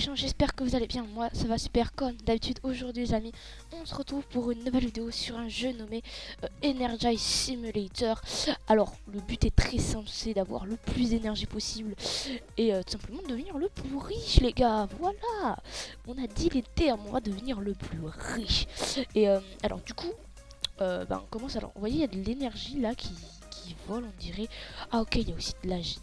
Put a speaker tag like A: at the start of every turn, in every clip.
A: gens, j'espère que vous allez bien. Moi, ça va super comme d'habitude. Aujourd'hui, les amis, on se retrouve pour une nouvelle vidéo sur un jeu nommé Energize Simulator. Alors, le but est très simple, c'est d'avoir le plus d'énergie possible et tout simplement de devenir le plus riche, les gars. Voilà, on a dit les termes, on va devenir le plus riche. Et alors, du coup, on commence. Alors, vous voyez, il y a de l'énergie là qui vole, on dirait. Ah ok, il y a aussi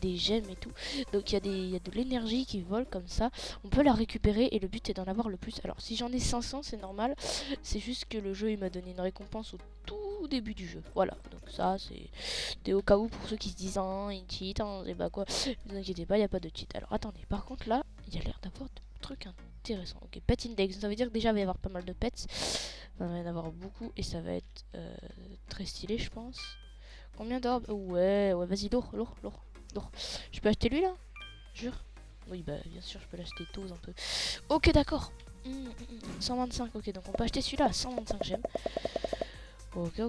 A: des gemmes et tout. Donc il y a de l'énergie qui vole comme ça. On peut la récupérer et le but est d'en avoir le plus. Alors si j'en ai 500 c'est normal. C'est juste que le jeu il m'a donné une récompense au tout début du jeu. Voilà, donc ça c'est au cas où pour ceux qui se disent une cheat, et bah quoi. Ne vous inquiétez pas, il n'y a pas de cheat. Alors attendez, par contre là, il y a l'air d'avoir des trucs intéressants. Ok, pet index, ça veut dire que déjà il va y avoir pas mal de pets. Il va y en avoir beaucoup et ça va être très stylé je pense. Combien d'orbes? Ouais, vas-y, lourd. Je peux acheter lui là? Jure? Oui, bah bien sûr, je peux l'acheter tôt un peu. Ok, d'accord. 125, ok, donc on peut acheter celui-là à 125 gemmes. Ok. Un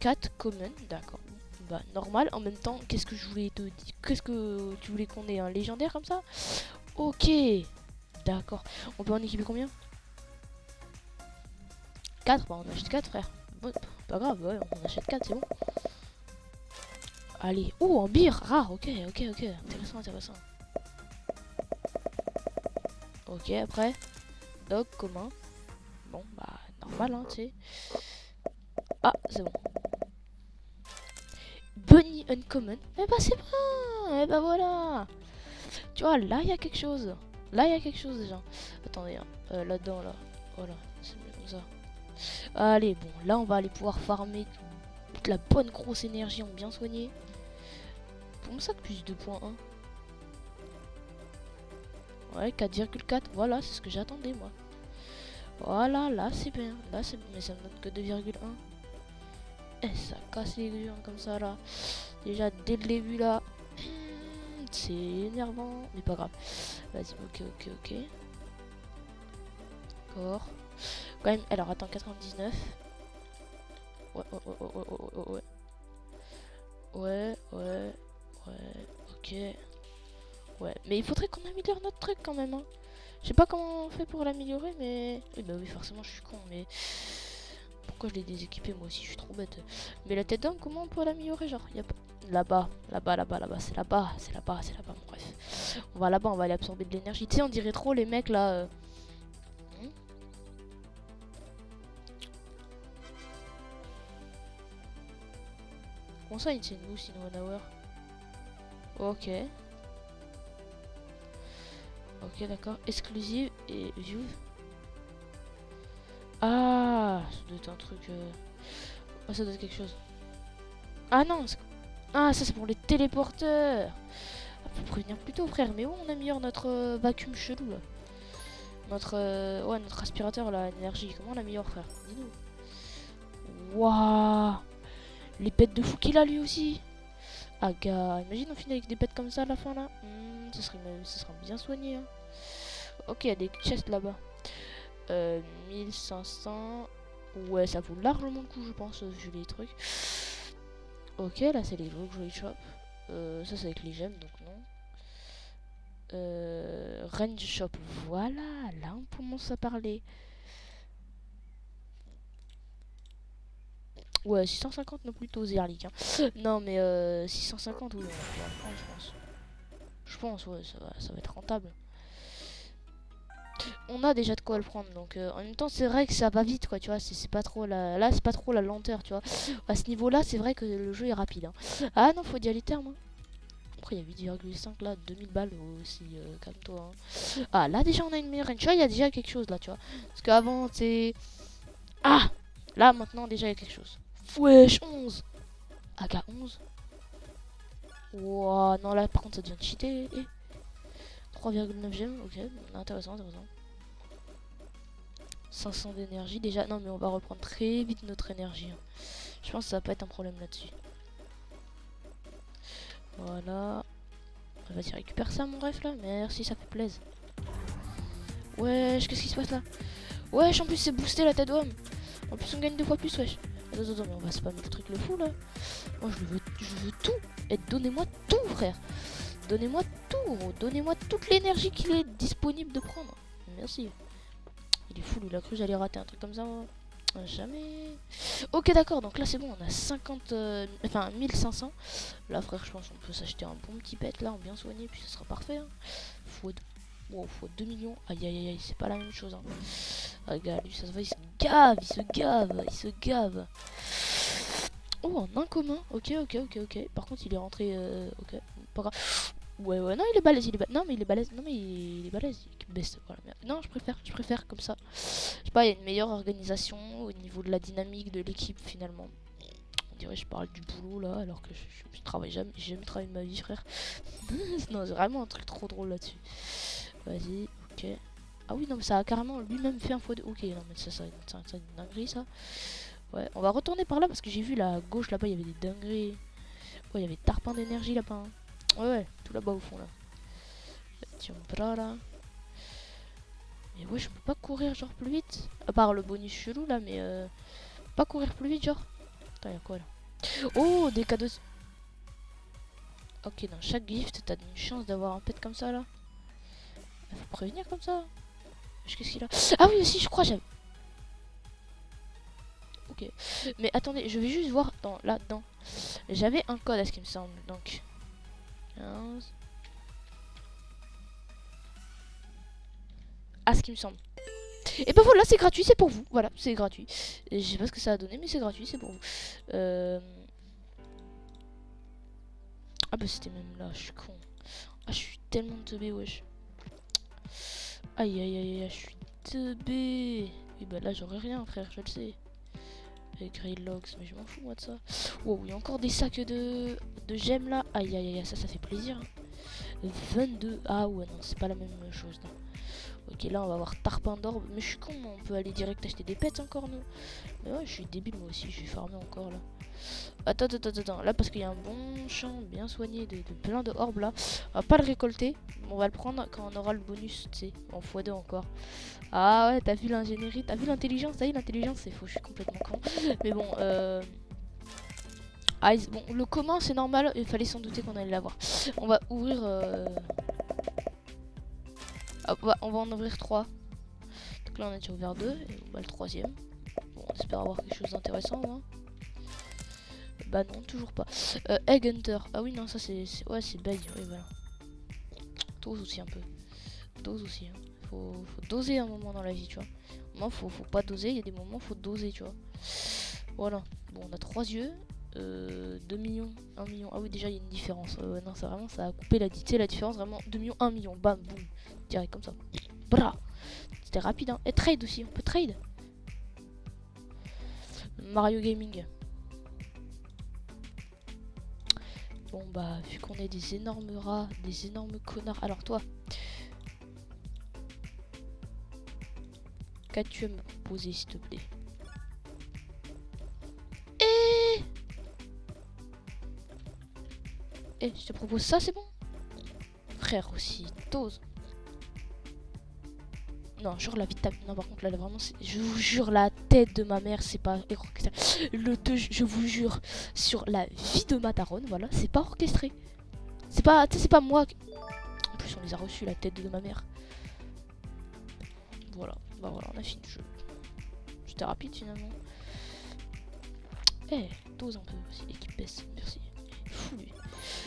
A: 4 common, d'accord. Bah, normal. En même temps, qu'est-ce que je voulais te dire? Qu'est-ce que tu voulais qu'on ait un légendaire comme ça? Ok, d'accord. On peut en équiper combien? 4, bah on achète 4, frère. Bon, pas grave, ouais, on achète 4, c'est bon. Allez, oh, un bir rare, ok, intéressant. Ok, après, dog commun. Bon, bah, normal, hein, tu sais. Ah, c'est bon. Bunny uncommon. Eh bah, c'est bon, eh bah voilà. Tu vois, là, il y a quelque chose. Déjà. Attendez, hein. Là-dedans, là. Voilà, c'est mieux comme ça. Allez, bon, là, on va aller pouvoir farmer toute la bonne grosse énergie en bien soigné. Comment ça que plus 2.1? Ouais, 4,4, voilà, c'est ce que j'attendais, moi. Voilà, là c'est bien, mais ça me donne que 2,1. Eh, ça casse les couilles comme ça là. Déjà dès le début là, c'est énervant, mais pas grave. Vas-y, ok. D'accord. Quand même, alors attends, 99. Ouais, ok. Ouais, mais il faudrait qu'on améliore notre truc quand même, hein. Je sais pas comment on fait pour l'améliorer, mais... Oui, bah oui, forcément, je suis con, mais... Pourquoi je l'ai déséquipé, moi aussi, je suis trop bête. Mais la tête d'homme, comment on peut l'améliorer, genre y a pas... Là-bas, c'est là-bas, bon, bref. On va là-bas, on va aller absorber de l'énergie. Tu sais, on dirait trop les mecs, là... Comment ça, Insane Boost in 1 hour? Ok. Ok, d'accord. Exclusive et view. Ah, ça doit être un truc... Oh, ça doit être quelque chose. Ah non, ah, ça c'est pour les téléporteurs. Ah, faut prévenir plus tôt, frère. Mais où on améliore notre vacuum chelou là? Notre aspirateur là, énergie. Comment on l'améliore, frère? Dis-nous. Waouh, les pets de fou qu'il a lui aussi. Ah gars, imagine on finit avec des pets comme ça à la fin là. Ce serait bien soigné, hein. Ok, il y a des chests là-bas. 1500. Ouais, ça vaut largement le coup, je pense, vu les trucs. Ok, là c'est les Luxury Shop. Ça c'est avec les gemmes, donc non. Range Shop, voilà, là on commence à parler. Ouais, 650 non plutôt Zerlik, hein. Non mais 650, oui, on va prendre, je pense. Je pense, ouais, ça va être rentable. On a déjà de quoi le prendre, donc en même temps c'est vrai que ça va vite, quoi, tu vois. C'est pas trop la... Là c'est pas trop la lenteur, tu vois. À ce niveau là c'est vrai que le jeu est rapide, hein. Ah non, faut dire les termes, hein. Après il y a 8,5 là, 2000 balles aussi, calme-toi, hein. Ah là déjà on a une meilleure range, tu vois, il y a déjà quelque chose là, tu vois. Parce qu'avant c'est... Ah, là maintenant déjà il y a quelque chose. Wesh, 11. AK 11. Wow, non là par contre ça devient cheaté. 3,9 gemmes, ok, intéressant. 500 d'énergie déjà. Non mais on va reprendre très vite notre énergie, hein. Je pense que ça va pas être un problème là-dessus. Voilà. Vas-y, récupère ça mon ref là. Merci, ça fait plaisir. Wesh, qu'est-ce qui se passe là? Wesh, en plus c'est boosté la tête d'homme. En plus on gagne 2 fois plus, wesh. Attends, mais on va spammer le truc le fou là. Moi je veux tout. Et donnez-moi tout, frère. Donnez-moi tout, gros. Donnez-moi toute l'énergie qu'il est disponible de prendre. Merci. Il est fou, lui. Il a cru que j'allais rater un truc comme ça. Jamais. Ok, d'accord. Donc là, c'est bon. On a 50... enfin, 1500. Là, frère, je pense qu'on peut s'acheter un bon petit pet, là, en bien soigné. Puis ça sera parfait. Hein. Wow, faut 2 millions. Aïe, aïe, aïe. C'est pas la même chose. Hein. Regarde, lui, ça se voit. Il se gave. Il se gave. Il se gave. Oh, en un commun. Ok, ok, ok, ok. Par contre, il est rentré... ok. Pas grave. Ouais, ouais, non, il est balèze, il est balèze. Non, mais il est balèze. Non, mais il est balèze. Il baisse. Voilà. Non, je préfère comme ça. Je sais pas, il y a une meilleure organisation au niveau de la dynamique de l'équipe finalement. On dirait que je parle du boulot là, alors que je travaille jamais. J'ai jamais travaillé de ma vie, frère. Non, c'est vraiment un truc trop drôle là-dessus. Vas-y, ok. Ah oui, non, mais ça a carrément lui-même fait un faux. Ok, non, mais ça une dinguerie ça. Ouais, on va retourner par là parce que j'ai vu là à gauche là-bas, il y avait des dingueries. Ouais, il y avait tarpin d'énergie là-bas. Hein. Ouais, ouais, tout là-bas au fond là. Tiens, bras là. Mais ouais, je peux pas courir genre plus vite. À part le bonus chelou là, mais pas courir plus vite genre. Attends, y'a quoi là? Oh, des cadeaux. Ok, dans chaque gift, t'as une chance d'avoir un pet comme ça là. Faut prévenir comme ça. Qu'est-ce qu'il a? Ah oui, aussi, je crois j'avais. Ok. Mais attendez, je vais juste voir là-dedans. J'avais un code à ce qui me semble. Donc 15. À ce qui me semble. Et ben voilà, c'est gratuit, c'est pour vous. Voilà, c'est gratuit. Et je sais pas ce que ça a donné, mais c'est gratuit, c'est pour vous. Ah bah c'était même là, je suis con. Ah, je suis tellement teubé, wesh. Aïe aïe aïe aïe, je suis teubé. Et bah là j'aurais rien, frère, je le sais. Avec Grey Logs, mais je m'en fous moi de ça. Wow, il y a encore des sacs de gemmes là. Aïe aïe aïe, ça fait plaisir. 22. Ah ouais, non, c'est pas la même chose. Non. Ok, là on va avoir tarpin d'orbe. Mais je suis con, on peut aller direct acheter des pets encore, nous. Mais ouais, je suis débile moi aussi, je vais farmer encore là. Attends. Là, parce qu'il y a un bon champ bien soigné de plein de orbes là. On va pas le récolter. On va le prendre quand on aura le bonus, tu sais, en x2 encore. Ah ouais, t'as vu l'ingénierie, t'as vu l'intelligence. T'as vu l'intelligence, c'est faux, je suis complètement con. Mais bon, ah, bon, le commun c'est normal, il fallait s'en douter qu'on allait l'avoir. On va ouvrir... Ah, on va en ouvrir 3. Donc là on a déjà ouvert 2, et on va le troisième. Bon, on espère avoir quelque chose d'intéressant. Hein. Bah non, toujours pas. Egg Hunter. Ah oui, non, ça c'est... Ouais, c'est bug. Oui, voilà. Dose aussi un peu. Dose aussi. Hein. Faut doser un moment dans la vie, tu vois. Non, faut pas doser. Il y a des moments, faut doser, tu vois. Voilà. Bon, on a 3 yeux. 2 millions, 1 million. Ah oui, déjà, il y a une différence. Non, c'est vraiment, ça a coupé la différence. Vraiment, 2 millions, 1 million. Bam, boum. Direct comme ça. Bra. C'était rapide, hein. Et trade aussi. On peut trade. Mario Gaming. Bon bah vu qu'on est des énormes rats, des énormes connards. Alors toi, qu'as-tu à me proposer s'il te plaît? Je te propose ça, c'est bon? Frère aussi, dose. Non, jure la vitamine. Non, par contre, là, vraiment, je vous jure, la tête de ma mère, c'est pas orchestré. Je vous jure, sur la vie de ma daronne, voilà, c'est pas orchestré. C'est pas, tu sais, c'est pas moi. En plus, on les a reçus, la tête de ma mère. Voilà, bah voilà, on a fini le jeu. C'était rapide finalement. Dose un peu aussi, équipe baisse, merci. Fou lui.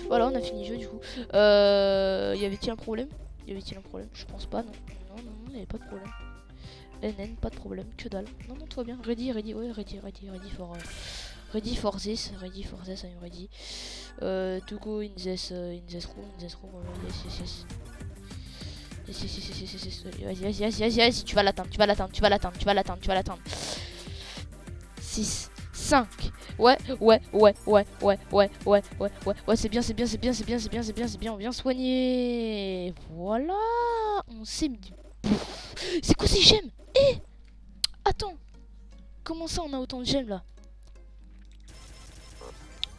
A: Voilà, on a fini le jeu du coup. Y avait-il un problème? Je pense pas, non. Non, il n'y avait pas de problème. NN, pas de problème, que dalle. Non, tout va bien. Ready, ouais, ready for this, I'm ready. To go in this room, yes. Vas-y, tu vas l'atteindre. 6, 5. Ouais, c'est bien, on vient soigner. Voilà, on s'est mis du... C'est quoi ces gemmes? Attends, comment ça on a autant de gemmes là?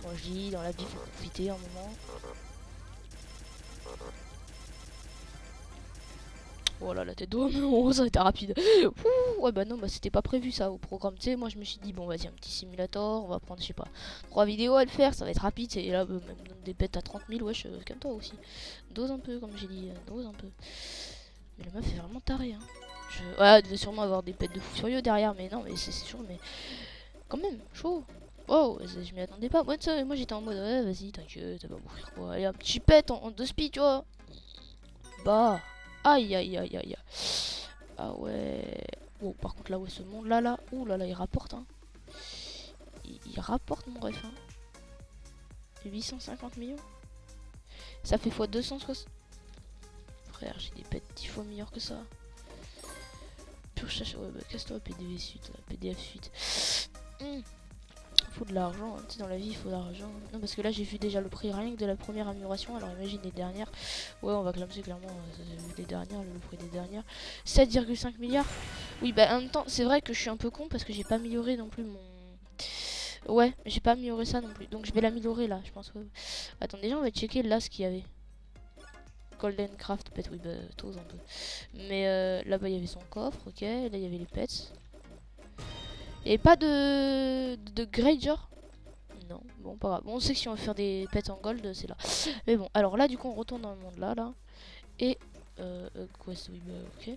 A: Moi je dis, dans la vie faut profiter un moment. Oh là, la tête d'eau, ça a été rapide. Ouais, bah non, bah c'était pas prévu ça au programme. Tu sais, moi je me suis dit, bon, vas-y, un petit simulator, on va prendre, je sais pas, 3 vidéos à le faire, ça va être rapide. Et là, même des bêtes à 30 000, wesh, comme toi aussi. Dose un peu, comme j'ai dit, dose un peu. Mais la meuf est vraiment tarée, hein. Ouais, elle devait sûrement avoir des pets de fou furieux derrière, mais non, mais c'est sûr, mais quand même, chaud. Wow, je m'y attendais pas. Moi, moi j'étais en mode, ouais, vas-y, t'inquiète, ça va mourir quoi. Allez, un petit pet en 2 speed, tu vois. Bah, aïe, aïe, aïe, aïe. Ah ouais. Bon, par contre, là, ouais, ce monde là, ouh là là, il rapporte, hein. Il rapporte, mon ref, hein. 850 millions. Ça fait fois 260. Frère, j'ai des pets 10 fois meilleurs que ça. Pure chasse, ouais, bah casse-toi, PDV suite, PDF suite. Faut de l'argent, hein. Tu sais, dans la vie il faut de l'argent. Non, parce que là j'ai vu déjà le prix rien que de la première amélioration, alors imagine les dernières. Ouais, on va clamser clairement, j'ai vu les dernières, le prix des dernières. 7,5 milliards. Oui, bah en même temps, c'est vrai que je suis un peu con parce que j'ai pas amélioré non plus mon. Ouais, j'ai pas amélioré ça non plus, donc je vais l'améliorer là, je pense. Ouais. Attends, déjà on va checker là ce qu'il y avait. Golden Craft pet, oui, bah, t'oses un peu. Mais là-bas il y avait son coffre, ok. Là il y avait les pets. Et pas de Granger. Non, bon, pas grave. Bon, on sait que si on veut faire des pets en gold, c'est là. Mais bon, alors là, du coup, on retourne dans le monde là. Et, quest oui, bah, ok.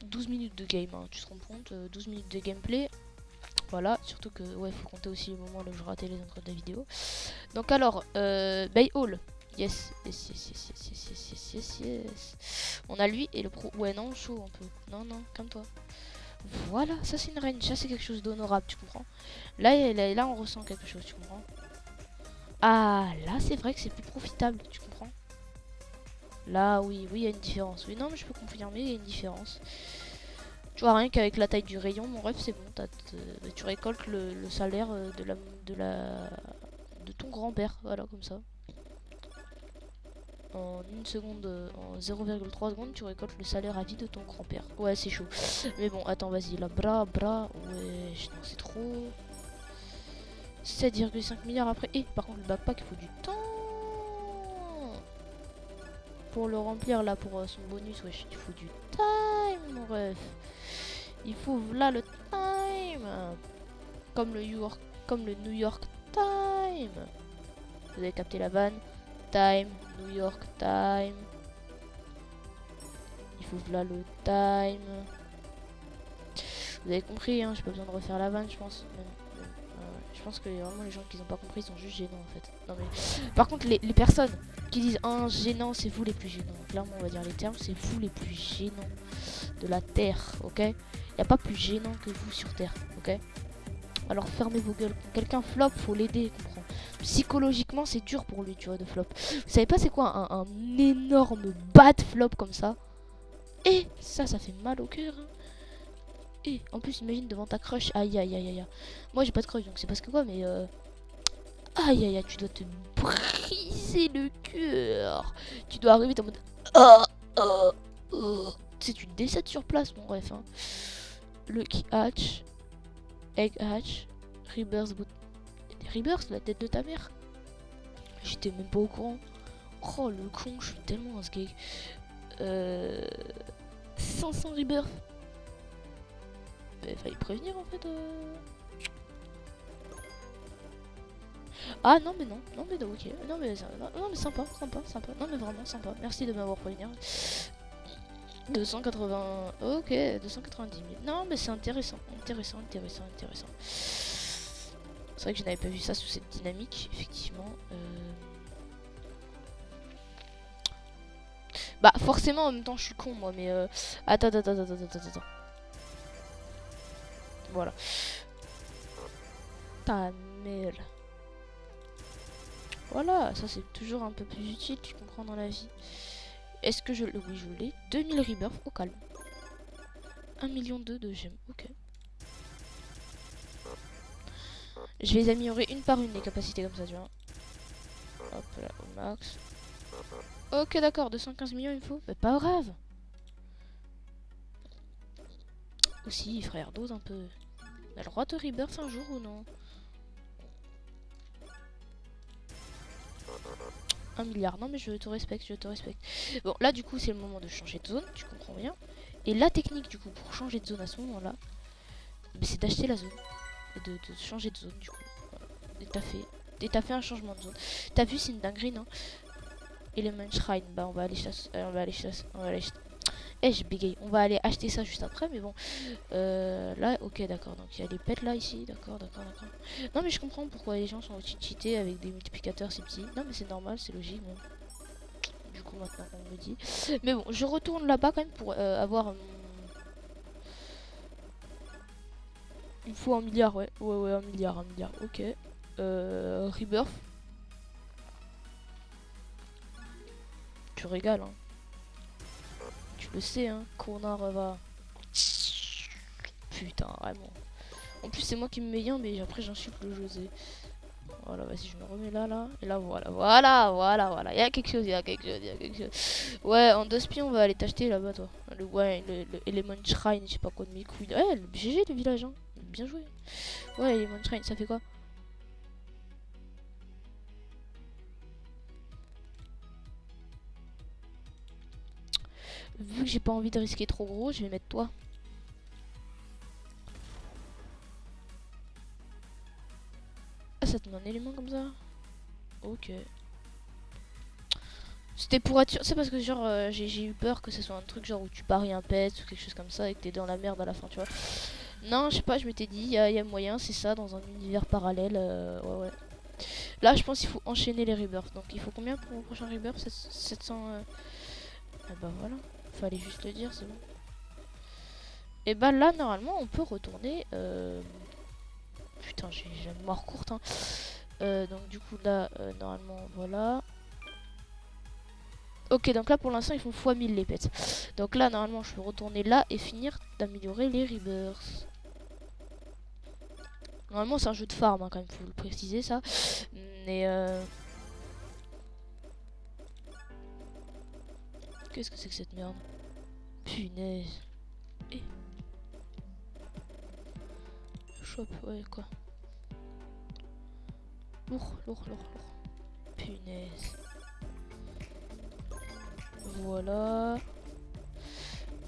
A: 12 minutes de game, hein, tu te rends compte, 12 minutes de gameplay. Voilà, surtout que, ouais, faut compter aussi le moment où je ratais les entrées de la vidéo. Donc, alors, Bay Hall. Yes, yes, yes, yes, yes, yes, yes, yes, yes, yes. On a lui et le pro. Ouais, non, chaud un peu. Non, non, calme-toi. Voilà, ça c'est une range, ça c'est quelque chose d'honorable, tu comprends. Là, on ressent quelque chose, tu comprends. Ah, là c'est vrai que c'est plus profitable, tu comprends. Là, oui, oui, il y a une différence. Oui, non, mais je peux confirmer, il y a une différence. Tu vois, rien qu'avec la taille du rayon, mon rêve, c'est bon. Tu récoltes le salaire de ton grand-père, voilà, comme ça. En une seconde, en 0,3 secondes, tu récoltes le salaire à vie de ton grand-père. Ouais, c'est chaud. Mais bon, attends, vas-y, là, bras, ouais, non, c'est trop. 7,5 milliards après. Et par contre, le backpack, il faut du temps pour le remplir là, pour son bonus. Wesh, il faut du time, mon ref. Il faut là le time. Comme le New York Time. Vous avez capté la vanne. Time, New York Time. Il faut là le time. Vous avez compris, hein, j'ai pas besoin de refaire la vanne, je pense. Je pense que vraiment les gens qui n'ont pas compris sont juste gênants en fait. Non mais par contre les personnes qui disent un gênant, c'est vous les plus gênants. Clairement on va dire les termes, c'est vous les plus gênants de la terre, ok. Y a pas plus gênant que vous sur terre, ok. Alors fermez vos gueules. Quand quelqu'un flop, faut l'aider, comprends. Psychologiquement c'est dur pour lui, tu vois, de flop. Vous savez pas c'est quoi un énorme bad flop comme ça. Et ça fait mal au cœur, hein. Et en plus imagine devant ta crush, aïe aïe aïe aïe. Moi j'ai pas de crush donc c'est parce que quoi, mais aïe aïe aïe, tu dois te briser le cœur. Tu dois arriver en mode tu sais, tu décèdes sur place, mon ref, hein. Lucky Hatch, Egg Hatch, Rebirth Boot. Rebirth, la tête de ta mère. J'étais même pas au courant. Oh le con, je suis tellement un sgeg. 500 Rebirth. Fallait prévenir en fait. Ah non mais non, non mais non, ok, non mais sympa, non mais vraiment sympa, merci de m'avoir prévenu. 280, ok, 290 000, non mais c'est intéressant. C'est vrai que je n'avais pas vu ça sous cette dynamique, effectivement. Bah forcément en même temps je suis con moi, mais attends. Voilà. Ta mère. Voilà, ça c'est toujours un peu plus utile, tu comprends, dans la vie. Est-ce que oui, je l'ai. 2000 rebirth au calme. 1,2 million de gemmes, ok. Je vais les améliorer une par une, les capacités comme ça, tu vois. Hop là, au max. Ok, d'accord, 215 millions il me faut. Mais pas grave. Aussi, frère, dose un peu. On a le droit de rebirth un jour ou non? 1 milliard, non mais je te respecte, Bon, là du coup c'est le moment de changer de zone, tu comprends bien. Et la technique du coup pour changer de zone à ce moment là, Mais c'est d'acheter la zone. Et de changer de zone du coup. Et t'as fait un changement de zone. T'as vu, c'est une dinguerie, non? Element Shrine, bah on va aller chasser. On va aller chasser. On va aller chasser. Eh, je bégaye. On va aller acheter ça juste après, mais bon. Là, ok, d'accord. Donc il y a les pets là ici. D'accord, d'accord, d'accord. Non, mais je comprends pourquoi les gens sont aussi cheatés avec des multiplicateurs si petits. Non, mais c'est normal, c'est logique. Bon. Du coup, maintenant qu'on me dit. Mais bon, je retourne là-bas quand même pour avoir mon. Il me faut un milliard, ouais. Ouais, un milliard, un milliard. Ok. Rebirth. Tu régales, hein. Tu le sais, hein. Connard va. Putain, vraiment. En plus, c'est moi qui me mets bien, mais après, j'insulte le José. Voilà, vas-y, je me remets là, là. Et là, voilà, voilà. Il y a quelque chose, il y a quelque chose. Ouais, en 2 spions, on va aller t'acheter là-bas, toi. Le Element Shrine, je sais pas quoi de mes couilles. Ouais, le GG, le village, hein. Bien joué. Ouais, Element Shrine, ça fait quoi? Vu que j'ai pas envie de risquer trop gros, je vais mettre toi. Ah, ça te met un élément comme ça? Ok. C'était pour être sûr. C'est parce que genre j'ai eu peur que ce soit un truc genre où tu paries un pet ou quelque chose comme ça et que t'es dans la merde à la fin, tu vois. Non, je sais pas, je m'étais dit, il y a moyen, c'est ça, dans un univers parallèle. Ouais. Là, je pense qu'il faut enchaîner les rebirths. Donc, il faut combien pour le prochain rebirth? 700. Ah bah voilà, fallait juste le dire, c'est bon. Et bah là, normalement, on peut retourner. Putain, j'ai la mémoire courte, hein. Donc, du coup, là, normalement, voilà. Ok, donc là pour l'instant ils font x1000 les pets. Donc là normalement je peux retourner là et finir d'améliorer les rebirths. Normalement c'est un jeu de farm hein, quand même, faut le préciser ça. Mais qu'est-ce que c'est que cette merde? Punaise. Eh. Shop, ouais quoi. Lourd. Punaise. Voilà.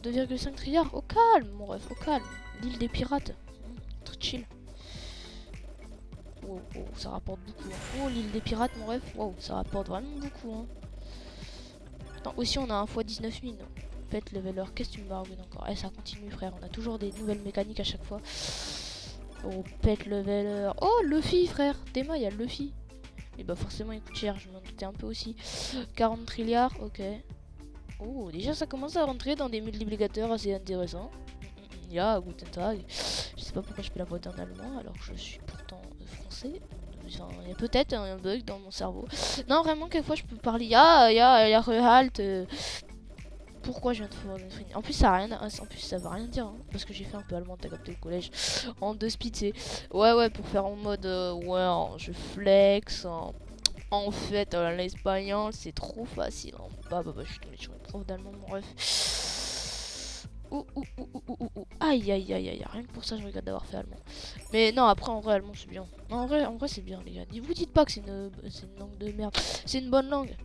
A: 2,5 trilliards. Au calme mon ref, au calme. L'île des pirates. Très chill. Wow, ça rapporte beaucoup. Hein. Oh, l'île des pirates, mon ref. Wow, ça rapporte vraiment beaucoup. Hein. Attends, aussi, on a un x19 000. Pet leveler. Qu'est-ce que tu me baragouines encore? Eh, ça continue, frère. On a toujours des nouvelles mécaniques à chaque fois. Oh, pet leveler. Oh, Luffy, frère. Théma, il y a Luffy. Et bah, forcément, il coûte cher. Je m'en doutais un peu aussi. 40 trilliards. Ok. Oh, déjà, ça commence à rentrer dans des multiplicateurs assez intéressants. Ya, Guten Tag. Je sais pas pourquoi je fais la voix d'un allemand alors que je suis pourtant français. Enfin, il y a peut-être un bug dans mon cerveau. Non, vraiment, quelquefois je peux parler. Ya, Rehalt. Pourquoi je viens de faire une frine? En plus, ça a rien, en plus, ça va rien dire. Hein, parce que j'ai fait un peu allemand, t'as capté au collège. En 2 speed, c'est. Ouais, pour faire en mode. Ouais, je flex. En fait, l'espagnol, c'est trop facile. Hein. Bah, je suis tombé sur une prof d'allemand, mon ref. Ouh. Aïe. Rien que pour ça, je regrette d'avoir fait allemand. Mais non, après, en vrai, allemand, c'est bien. Non, en vrai c'est bien, les gars. Vous dites pas que c'est une langue de merde. C'est une bonne langue.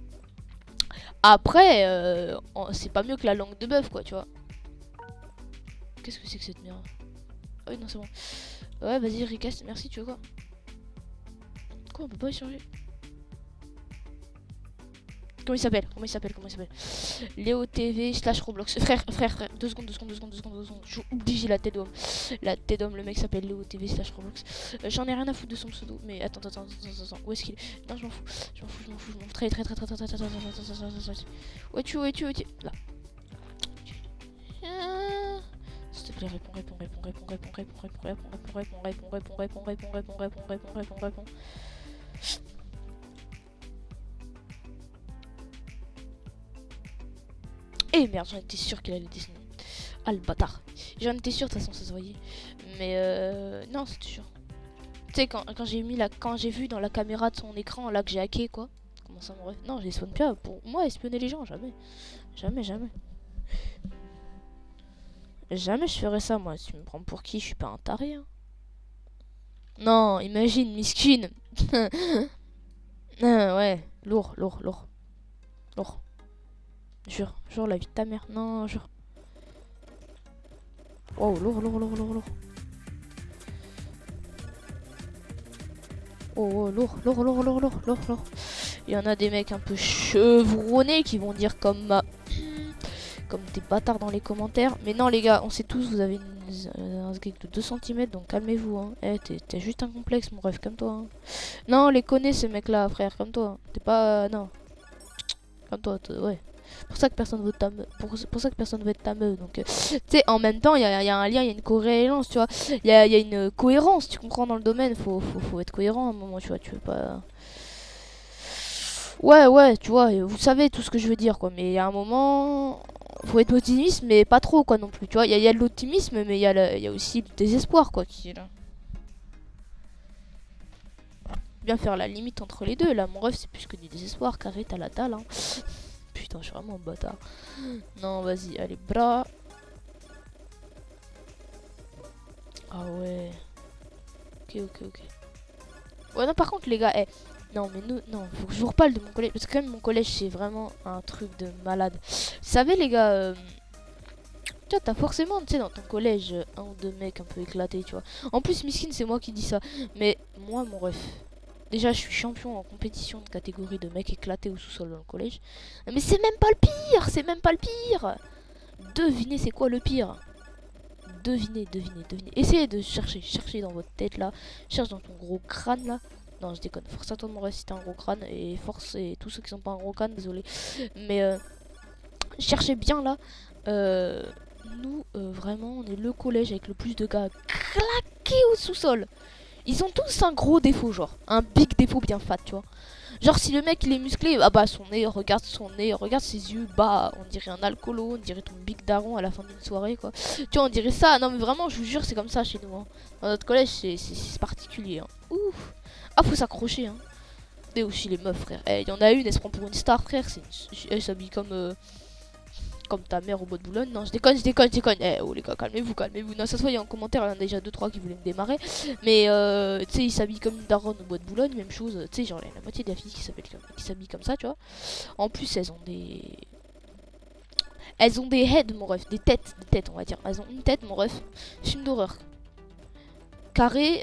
A: Après, c'est pas mieux que la langue de bœuf, quoi, tu vois. Qu'est-ce que c'est que cette merde? Ah oui, non, c'est bon. Ouais, vas-y, Ricast, merci, tu veux quoi? Quoi, on peut pas échanger? Comment il s'appelle? Léo TV slash Roblox. Frère. 2 secondes. Je suis obligé la tête d'homme. Le mec s'appelle Léo TV slash Roblox. J'en ai rien à foutre de son pseudo. Mais attends. Où est-ce qu'il est? Non, je m'en fous. Très. Où es-tu? Là. S'il te plaît, réponds. Eh merde, j'en étais sûr qu'il allait dessiner. Ah le bâtard. J'en étais sûr, de toute façon, ça se voyait. Mais non, c'est sûr. Tu sais, quand j'ai vu dans la caméra de son écran, là, que j'ai hacké, quoi. Comment ça, mon ref? Non, je les spawn pas pour moi, espionner les gens, jamais. Jamais. Jamais je ferais ça, moi. Tu me prends pour qui? Je suis pas un taré, hein. Non, imagine, miskin. Ouais, lourd. Jure, la vie de ta mère. Non, jure. Wow, lourd. Oh, oh, lourd, lourd, lourd, lourd, lourd, lourd, lourd. Il y en a des mecs un peu chevronnés qui vont dire comme des bâtards dans les commentaires. Mais non les gars, on sait tous, vous avez un sgeg de 2 cm, donc calmez-vous. Hein. Eh, t'es juste un complexe, mon rêve, comme toi. Hein. Non, on les connaît ces mecs-là, frère, comme toi. T'es pas... non. Comme toi, ouais. Pour ça que personne veut ta meuf. Pour ça que personne veut être ta meuf. Donc, tu sais, en même temps, il y a un lien, il y a une cohérence, tu vois. Il y a une cohérence, tu comprends, dans le domaine. Faut être cohérent à un moment, tu vois. Tu veux pas... Ouais, tu vois, vous savez tout ce que je veux dire, quoi. Mais il y a un moment, faut être optimiste, mais pas trop, quoi, non plus. Tu vois, il y a de l'optimisme, mais il y a aussi du désespoir, quoi, qui est là. Bien faire la limite entre les deux. Là, mon rêve, c'est plus que du désespoir. Carré, t'as la dalle, hein. Putain, je suis vraiment un bâtard. Non, vas-y, allez, bras. Ah ouais. Ok. Ouais, non, par contre, les gars, non, mais non, faut que je vous reparle de mon collège. Parce que quand même, mon collège, c'est vraiment un truc de malade. Vous savez, les gars, tu vois, t'as forcément, tu sais, dans ton collège, un ou deux mecs un peu éclatés, tu vois. En plus, Miskin, c'est moi qui dis ça. Mais moi, mon ref. Déjà, je suis champion en compétition de catégorie de mecs éclatés au sous-sol dans le collège. Mais c'est même pas le pire, c'est même pas le pire. Devinez, c'est quoi le pire? Devinez. Essayez de chercher dans votre tête là. Cherche dans ton gros crâne là. Non, je déconne. Force à toi de me réciter un gros crâne. Et force et tous ceux qui sont pas un gros crâne, désolé. Mais cherchez bien là. Nous, vraiment, on est le collège avec le plus de gars claqués au sous-sol. Ils ont tous un gros défaut, genre. Un big défaut bien fat, tu vois. Genre, si le mec il est musclé, ah bah son nez, regarde ses yeux, bah on dirait un alcoolo, on dirait ton big daron à la fin d'une soirée, quoi. Tu vois, on dirait ça. Non, mais vraiment, je vous jure, c'est comme ça chez nous. Hein. Dans notre collège, c'est particulier. Hein. Ouf. Ah, faut s'accrocher, hein. Et aussi les meufs, frère. Il y en a une, elle se prend pour une star, frère. Elle s'habille comme ta mère au bois de Boulogne. Non, je déconne. Oh les gars, calmez-vous. Non, ça se voit, il y a un commentaire, il y en a déjà 2-3 qui voulaient me démarrer. Mais tu sais, ils s'habillent comme une daronne au bois de Boulogne, même chose. Tu sais, genre la moitié des filles qui s'habillent comme ça, tu vois. En plus, elles ont des heads, mon ref, des têtes, on va dire. Elles ont une tête, mon ref. Film d'horreur. Carré,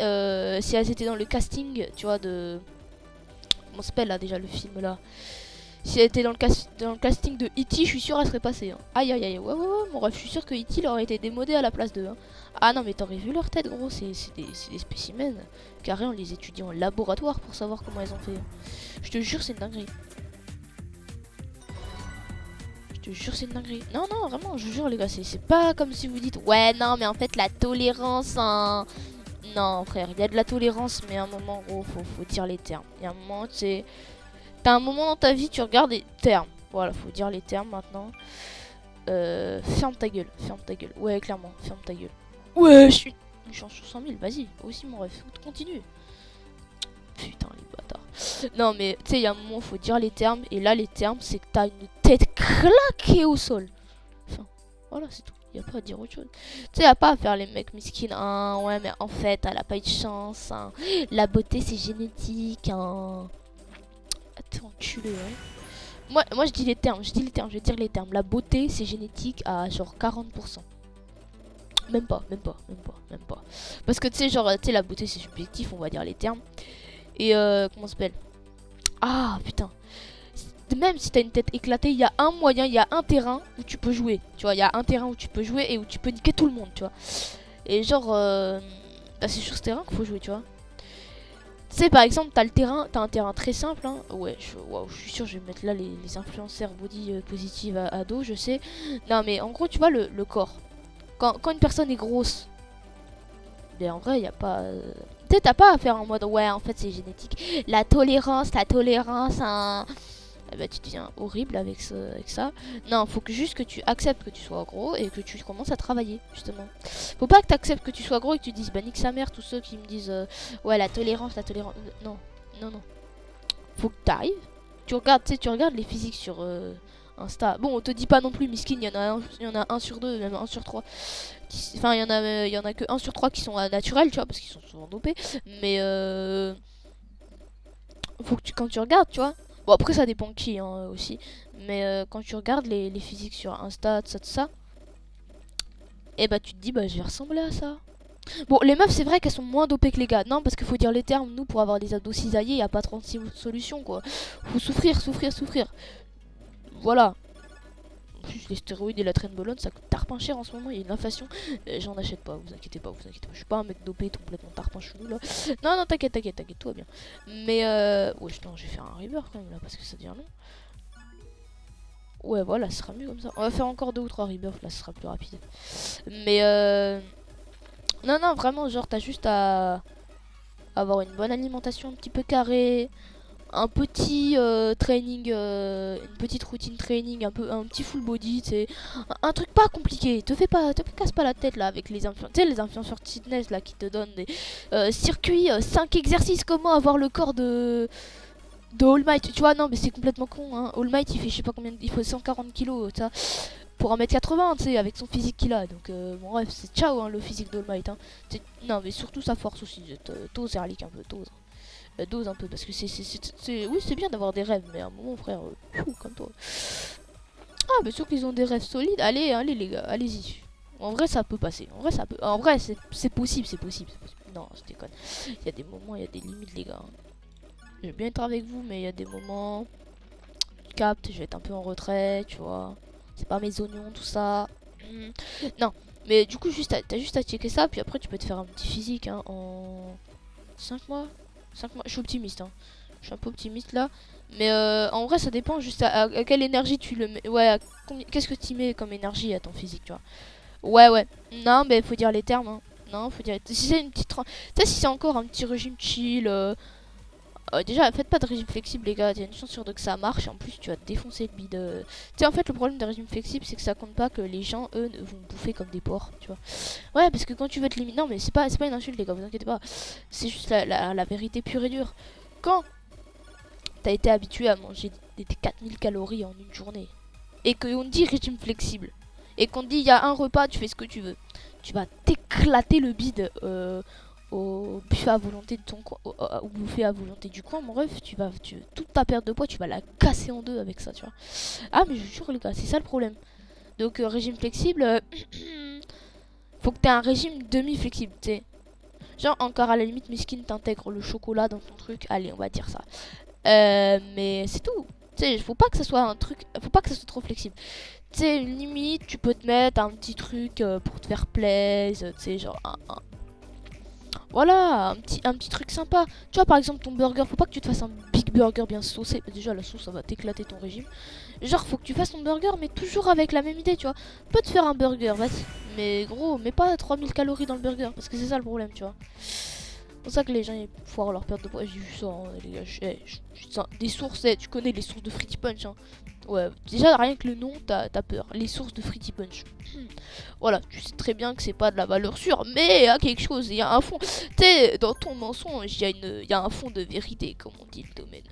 A: si elles étaient dans le casting, tu vois, de... Comment s'appelle là déjà le film là? Si elle était dans le casting de E.T., je suis sûr elle serait passée. Hein. Aïe, ouais, mon ref, je suis sûr que E.T. aurait été démodé à la place d'eux. Hein. Ah non, mais t'aurais vu leur tête, gros, c'est des spécimens. Carré, on les étudie en laboratoire pour savoir comment elles ont fait. Je te jure, c'est une dinguerie. Non, vraiment, je vous jure, les gars, c'est pas comme si vous dites, ouais, non, mais en fait, la tolérance, hein. Non, frère, il y a de la tolérance, mais à un moment, gros, faut dire les termes. Il y a un moment, tu sais. T'as un moment dans ta vie, tu regardes les termes. Voilà, faut dire les termes maintenant. Ferme ta gueule. Ouais, clairement, ferme ta gueule. Ouais, je suis en 100 000, vas-y, aussi mon ref, continue. Putain, les bâtards. Non, mais tu sais, il y a un moment, faut dire les termes. Et là, les termes, c'est que t'as une tête claquée au sol. Enfin, voilà, c'est tout. Y a pas à dire autre chose. Tu sais, y a pas à faire les mecs miskines. Hein, ouais, mais en fait, elle a pas eu de chance. Hein. La beauté, c'est génétique. Hein. T'es enculé, hein. Moi je dis les termes, je vais dire les termes. La beauté c'est génétique à genre 40%. Même pas. Parce que tu sais, genre, tu sais, la beauté c'est subjectif, on va dire les termes. Et comment ça s'appelle? Ah putain. Même si t'as une tête éclatée, il y a un moyen, il y a un terrain où tu peux jouer. Tu vois, il y a un terrain où tu peux jouer et où tu peux niquer tout le monde, tu vois. Et genre, bah, c'est sur ce terrain qu'il faut jouer, tu vois. Tu sais, par exemple, t'as un terrain très simple. Hein. Ouais, je suis sûr, je vais mettre là les influenceurs body positive à dos, je sais. Non, mais en gros, tu vois, le corps. Quand une personne est grosse, ben en vrai, il n'y a pas. Tu sais, t'as pas à faire en mode, ouais, en fait, c'est génétique. La tolérance, hein. Eh ben, tu deviens horrible avec ça. Non, faut juste que tu acceptes que tu sois gros et que tu commences à travailler, justement. Faut pas que tu acceptes que tu sois gros et que tu dises, bah nique sa mère, tous ceux qui me disent, ouais, la tolérance. Non. Faut que t'arrives. Tu regardes les physiques sur Insta. Bon, on te dit pas non plus, miskin, il y en a un sur deux, même un sur trois. Enfin, il y en a que un sur trois qui sont naturels, tu vois, parce qu'ils sont souvent dopés. Mais faut que quand tu regardes, tu vois. Bon, après, ça dépend qui hein, aussi. Mais quand tu regardes les physiques sur Insta, tout ça, et bah tu te dis, bah je vais ressembler à ça. Bon, les meufs, c'est vrai qu'elles sont moins dopées que les gars. Non, parce qu'il faut dire les termes. Nous, pour avoir des abdos cisaillés, y a pas 36 solutions, quoi. Faut souffrir, souffrir, souffrir. Voilà. En plus, les stéroïdes et la trenbolone, ça coûte tarpin cher en ce moment. Il y a une inflation. J'en achète pas, vous inquiétez pas, vous inquiétez pas. Je suis pas un mec dopé complètement tarpin chelou là. Non, non, t'inquiète, t'inquiète, t'inquiète, tout va bien. Mais ouais, non, je vais faire un river quand même là parce que ça devient long. Ouais, voilà, ce sera mieux comme ça. On va faire encore 2 ou 3 rebirths, là, ce sera plus rapide. Mais non, non, vraiment, genre, t'as juste à avoir une bonne alimentation un petit peu carrée, un petit training, une petite routine training, un petit full body, c'est un truc pas compliqué. Te casse pas la tête là avec les influenceurs, les influenceurs fitness là qui te donnent des circuits, 5 exercices, comment avoir le corps de All Might. Tu vois, non, mais c'est complètement con. Hein. All Might, il fait je sais pas combien, il faut 140 kilos, ça, pour 1m80, tu sais, avec son physique qu'il a. Donc, bon, bref, c'est ciao, hein, le physique d'All Might. Hein. Non, mais surtout sa force aussi. T'ose, Erlik, un peu, t'ose. Dose un peu, parce que oui, c'est bien d'avoir des rêves, mais à un moment, frère, comme toi. Ah, mais ceux qui ont des rêves solides, allez, allez, les gars, allez-y. En vrai, ça peut passer. En vrai, ça peut. En vrai, c'est possible, c'est possible, c'est possible. Non, je déconne. Il y a des moments, il y a des limites, les gars. Je vais bien être avec vous, mais il y a des moments. Tu captes, je vais être un peu en retrait, tu vois. C'est pas mes oignons, tout ça. Non, mais du coup, t'as juste à checker ça, puis après, tu peux te faire un petit physique hein, en 5 mois. 5 mois. Je suis optimiste, hein. Je suis un peu optimiste là. Mais en vrai, ça dépend juste à quelle énergie tu le mets. Ouais, qu'est-ce que tu mets comme énergie à ton physique, tu vois. Ouais, ouais. Non, mais faut dire les termes. Hein. Non, faut dire. Si c'est une petite. Tu sais, si c'est encore un petit régime chill. Déjà, faites pas de régime flexible, les gars. Il y a une chance sur deux que ça marche. En plus, tu vas te défoncer le bide. Tu sais, en fait, le problème des régimes flexibles, c'est que ça compte pas que les gens, eux, vont bouffer comme des porcs, tu vois. Ouais, parce que quand tu veux te limiter. Non, mais c'est pas une insulte, les gars, vous inquiétez pas. C'est juste la vérité pure et dure. Quand t'as été habitué à manger des 4000 calories en une journée, et qu'on te dit régime flexible, et qu'on te dit il y a un repas, tu fais ce que tu veux, tu vas t'éclater le bide. Au buffet à volonté de ton coin, au buffet à volonté du coin, mon ref, toute ta perte de poids, tu vas la casser en deux avec ça, tu vois. Ah, mais je vous jure, les gars, c'est ça le problème. Donc, régime flexible, faut que t'aies un régime demi-flexible, tu sais. Genre, encore à la limite, Miskin t'intègre le chocolat dans ton truc, allez, on va dire ça. Mais c'est tout. Tu sais, faut pas que ça soit un truc, faut pas que ça soit trop flexible. Tu sais, une limite, tu peux te mettre un petit truc pour te faire plaisir, tu sais, genre voilà, un petit truc sympa. Tu vois, par exemple, ton burger, faut pas que tu te fasses un big burger bien saucé. Déjà, la sauce, ça va t'éclater ton régime. Genre, faut que tu fasses ton burger, mais toujours avec la même idée, tu vois. Tu peux te faire un burger, vas-y. Mais gros, mets pas 3000 calories dans le burger, parce que c'est ça le problème, tu vois. C'est pour ça que les gens ils foirent leur perte de poids. J'ai vu ça, hein, les gars. Des sources, tu connais les sources de Fruity Punch. Hein. Ouais, déjà rien que le nom, t'as peur. Les sources de Fruity Punch. Voilà, tu sais très bien que c'est pas de la valeur sûre, mais il y a quelque chose, il y a un fond. Tu sais, dans ton mensonge, il y a un fond de vérité, comme on dit le domaine.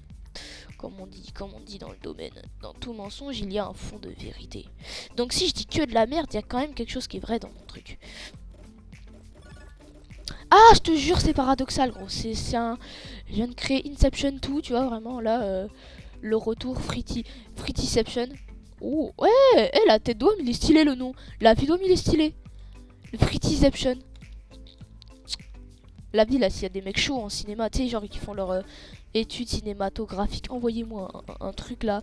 A: Comme on dit dans le domaine. Dans tout mensonge, il y a un fond de vérité. Donc si je dis que de la merde, il y a quand même quelque chose qui est vrai dans mon truc. Ah, je te jure, c'est paradoxal, gros. C'est un... Je viens de créer Inception 2, tu vois, vraiment, là, le retour Frittyception. Oh, ouais, la tête d'homme, il est stylé, le nom. La vie d'homme, il est stylé. Le Frittyception. La vie, là, s'il y a des mecs chauds en cinéma, tu sais, genre, qui font leur études cinématographiques, envoyez-moi un truc, là,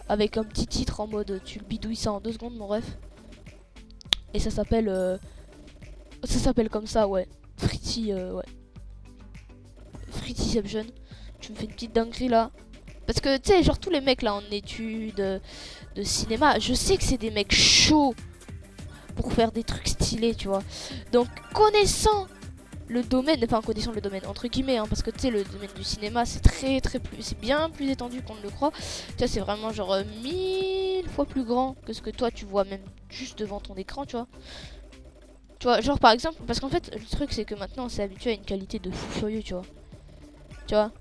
A: avec un petit titre en mode, tu le bidouilles ça en 2 secondes, mon ref. Et ça s'appelle... Ça s'appelle comme ça, ouais. Ouais. Frittyception. Tu me fais une petite dinguerie là. Parce que tu sais, genre tous les mecs là en études de cinéma, je sais que c'est des mecs chauds pour faire des trucs stylés, tu vois. Donc connaissant le domaine, enfin connaissant le domaine entre guillemets, hein, parce que tu sais le domaine du cinéma c'est c'est bien plus étendu qu'on ne le croit. Tu vois, c'est vraiment genre 1000 fois plus grand que ce que toi tu vois même juste devant ton écran, tu vois. Tu vois, genre par exemple, parce qu'en fait, le truc c'est que maintenant on s'est habitué à une qualité de fou furieux, tu vois. Tu vois.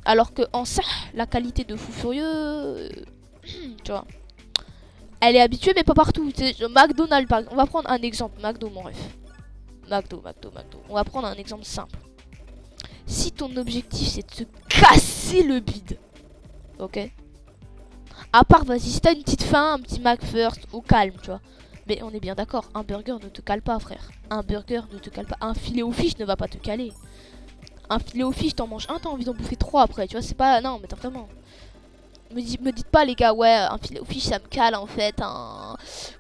A: Alors que en ça, la qualité de fou furieux, tu vois, elle est habituée mais pas partout. Tu sais, McDonald's par exemple, on va prendre un exemple, McDo mon ref. McDo. On va prendre un exemple simple. Si ton objectif c'est de se casser le bide, ok. À part, vas-y, si t'as une petite faim, un petit McFirst, au calme, tu vois. Mais on est bien d'accord, un burger ne te cale pas, frère. Un burger ne te cale pas. Un filet aux fiches ne va pas te caler. Un filet aux fiches, t'en manges un, t'as envie d'en bouffer trois après. Tu vois, c'est pas... Non, mais t'as vraiment... Me dites pas les gars, ouais, un filet aux fiches ça me cale en fait,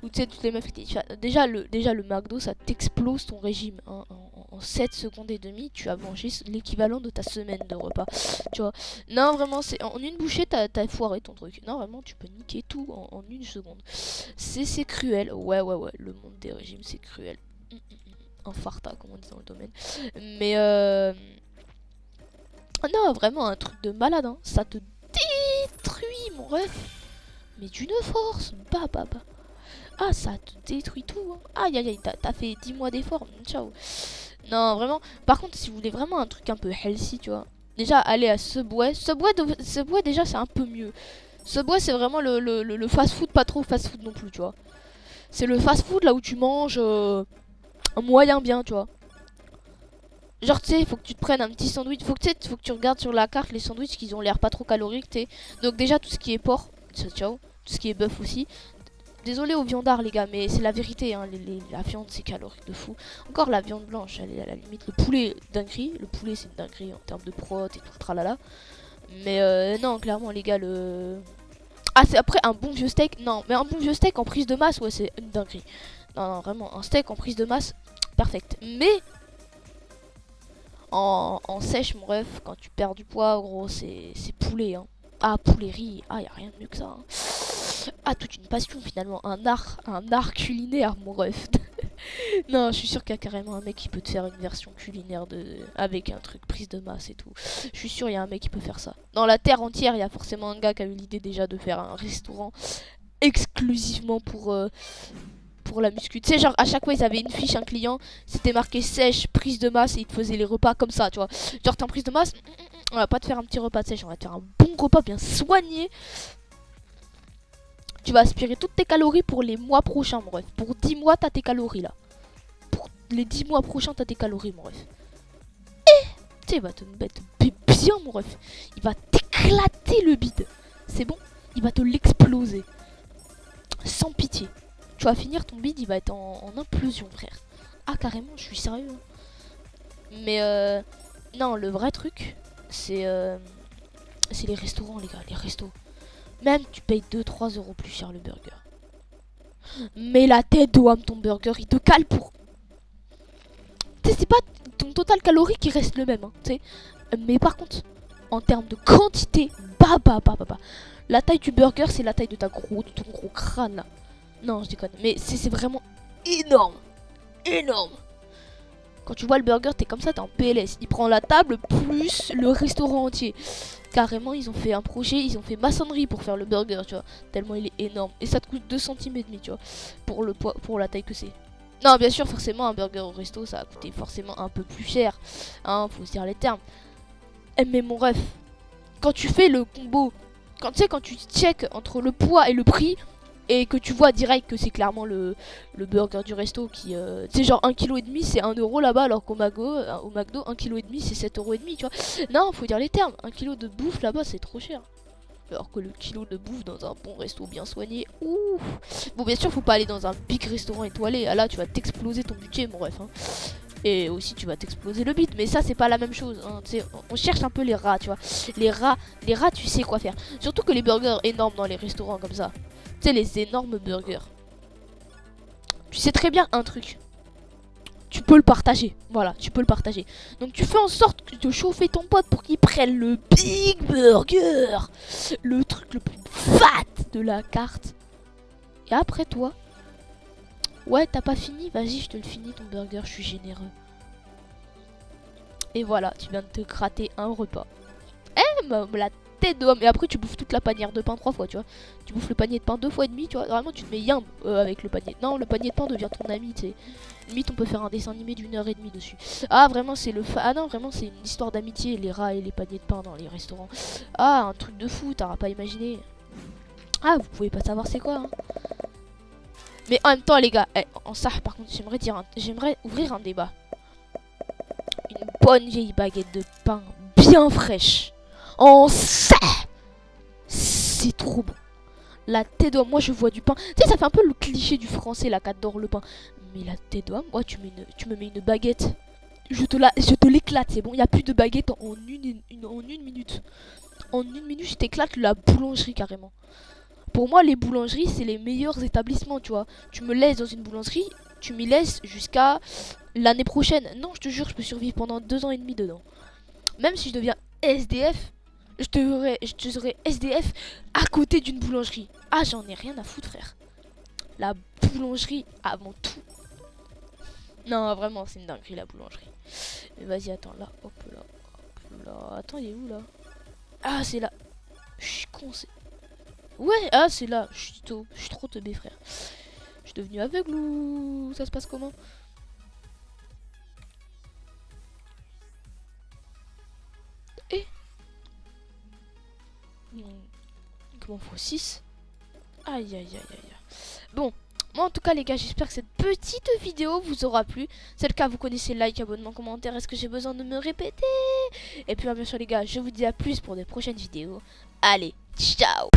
A: ou tu sais, toutes les meufs qui disent, déjà le McDo ça t'explose ton régime, hein. En 7 secondes et demie, tu as mangé l'équivalent de ta semaine de repas, tu vois. Non, vraiment, c'est en une bouchée, t'as foiré ton truc. Non, vraiment, tu peux niquer tout en une seconde. C'est cruel, ouais, le monde des régimes, c'est cruel. Un farta, comme on dit dans le domaine. Mais, non, vraiment, un truc de malade, hein. Ça te détruit, mon ref. Mais d'une force, bah. Ah, ça te détruit tout, hein. Aïe, t'as fait 10 mois d'efforts, ciao. Non, vraiment. Par contre, si vous voulez vraiment un truc un peu healthy, tu vois, déjà, allez à Subway. Subway déjà, c'est un peu mieux. Subway, c'est vraiment le fast-food, pas trop fast-food non plus, tu vois. C'est le fast-food là où tu manges un moyen bien, tu vois. Genre, tu sais, il faut que tu te prennes un petit sandwich. Faut que tu regardes sur la carte les sandwichs qui ont l'air pas trop caloriques, tu sais. Donc, déjà, tout ce qui est porc, ciao. Tout ce qui est bœuf aussi. Désolé aux viandards, les gars, mais c'est la vérité, hein. La viande, c'est calorique de fou. Encore la viande blanche, elle est à la limite. Le poulet, dinguerie. Le poulet, c'est une dinguerie en termes de prot et tout le tralala. Mais non, clairement, les gars, le. Ah, c'est après un bon vieux steak. Non, mais un bon vieux steak en prise de masse, ouais, c'est une dinguerie. Non, vraiment, un steak en prise de masse, parfait. Mais en sèche, mon ref, quand tu perds du poids, gros, c'est poulet, hein. Ah, poulet riz, ah, y a rien de mieux que ça, hein. Ah, toute une passion finalement, un art culinaire, mon ref. Non, je suis sûr qu'il y a carrément un mec qui peut te faire une version culinaire avec un truc prise de masse et tout. Je suis sûr il y a un mec qui peut faire ça. Dans la terre entière, il y a forcément un gars qui a eu l'idée déjà de faire un restaurant exclusivement pour la muscu. Tu sais, genre à chaque fois ils avaient une fiche, un client, c'était marqué sèche, prise de masse et ils te faisaient les repas comme ça, tu vois. Genre t'es en prise de masse, on va pas te faire un petit repas de sèche, on va te faire un bon repas bien soigné. Tu vas aspirer toutes tes calories pour les mois prochains, mon ref. Pour 10 mois, t'as tes calories là. Pour les 10 mois prochains, t'as tes calories, mon ref. Et tu sais, il va te mettre bien, mon ref. Il va t'éclater le bide. C'est bon? Il va te l'exploser. Sans pitié. Tu vas finir ton bide, il va être en implosion, frère. Ah, carrément, je suis sérieux. Mais non, le vrai truc, c'est les restaurants, les gars, les restos. Même tu payes 2-3 euros plus cher le burger. Mais la tête d'homme, ton burger, il te cale pour... Tu sais, c'est pas ton total calorique qui reste le même, hein, tu sais. Mais par contre, en termes de quantité, bah. La taille du burger, c'est la taille de ton gros crâne, là. Non, je déconne. Mais c'est vraiment énorme. Énorme. Quand tu vois le burger, t'es comme ça, t'es en PLS. Il prend la table plus le restaurant entier. Carrément, ils ont fait un projet, ils ont fait maçonnerie pour faire le burger, tu vois. Tellement il est énorme. Et ça te coûte 2 centimes et demi, tu vois. Pour le poids, pour la taille que c'est. Non, bien sûr, forcément, un burger au resto, ça a coûté forcément un peu plus cher. Hein, faut se dire les termes. Mais mon ref, quand tu fais le combo, quand tu sais, quand tu check entre le poids et le prix, et que tu vois direct que c'est clairement le burger du resto qui... tu sais, genre 1,5 kg c'est 1 euro là-bas, alors qu'au McDo, 1,5 kg c'est 7,5 euros, tu vois. Non, faut dire les termes. 1 kg de bouffe là-bas, c'est trop cher. Alors que le kilo de bouffe dans un bon resto bien soigné, ouf. Bon, bien sûr, faut pas aller dans un big restaurant étoilé. Ah là, tu vas t'exploser ton budget, mon ref, hein. Et aussi, tu vas t'exploser le bide. Mais ça, c'est pas la même chose, hein. Tu sais, on cherche un peu les rats, tu vois. Les rats, tu sais quoi faire. Surtout que les burgers énormes dans les restaurants comme ça. Tu sais, les énormes burgers. Tu sais très bien un truc. Tu peux le partager. Voilà, tu peux le partager. Donc tu fais en sorte de chauffer ton pote pour qu'il prenne le big burger. Le truc le plus fat de la carte. Et après toi. Ouais, t'as pas fini? Vas-y, je te le finis ton burger, je suis généreux. Et voilà, tu viens de te gratter un repas. La tête d'homme. Et après, tu bouffes toute la panière de pain 3 fois, tu vois. Tu bouffes le panier de pain 2 fois et demi, tu vois. Vraiment, tu te mets yimbe avec le panier. Non, le panier de pain devient ton ami, tu sais. Limite, on peut faire un dessin animé d'1 h 30 dessus. Ah, vraiment, c'est le Ah non, vraiment, c'est une histoire d'amitié, les rats et les paniers de pain dans les restaurants. Ah, un truc de fou, t'auras pas imaginé. Ah, vous pouvez pas savoir c'est quoi, hein. Mais en même temps, les gars, en ça, par contre, j'aimerais ouvrir un débat. Une bonne vieille baguette de pain bien fraîche. En ça, c'est trop bon. La tête d'homme, moi je vois du pain. Tu sais, ça fait un peu le cliché du français là, qu'adore le pain. Mais la tête d'homme, moi tu me mets une baguette. Je te l'éclate, c'est bon. Il n'y a plus de baguette en une minute. En une minute, je t'éclate la boulangerie carrément. Pour moi, les boulangeries, c'est les meilleurs établissements, tu vois. Tu me laisses dans une boulangerie, tu m'y laisses jusqu'à l'année prochaine. Non, je te jure, je peux survivre pendant 2 ans et demi dedans. Même si je deviens SDF, je serai SDF à côté d'une boulangerie. Ah, j'en ai rien à foutre, frère. La boulangerie avant tout. Non, vraiment, c'est une dinguerie, la boulangerie. Mais vas-y, attends, là, hop là, hop là. Attends, il est où, là? Ah, c'est là. Je suis con, c'est... Ouais, ah, c'est là. Je suis trop teubé, frère. Je suis devenu aveugle ou ça se passe comment? Eh, comment faut 6? Aïe, aïe, aïe, aïe. Bon, moi en tout cas les gars, j'espère que cette petite vidéo vous aura plu. Si c'est le cas, vous connaissez like, abonnement, commentaire. Est-ce que j'ai besoin de me répéter? Et puis bien sûr les gars, je vous dis à plus pour des prochaines vidéos. Allez, ciao.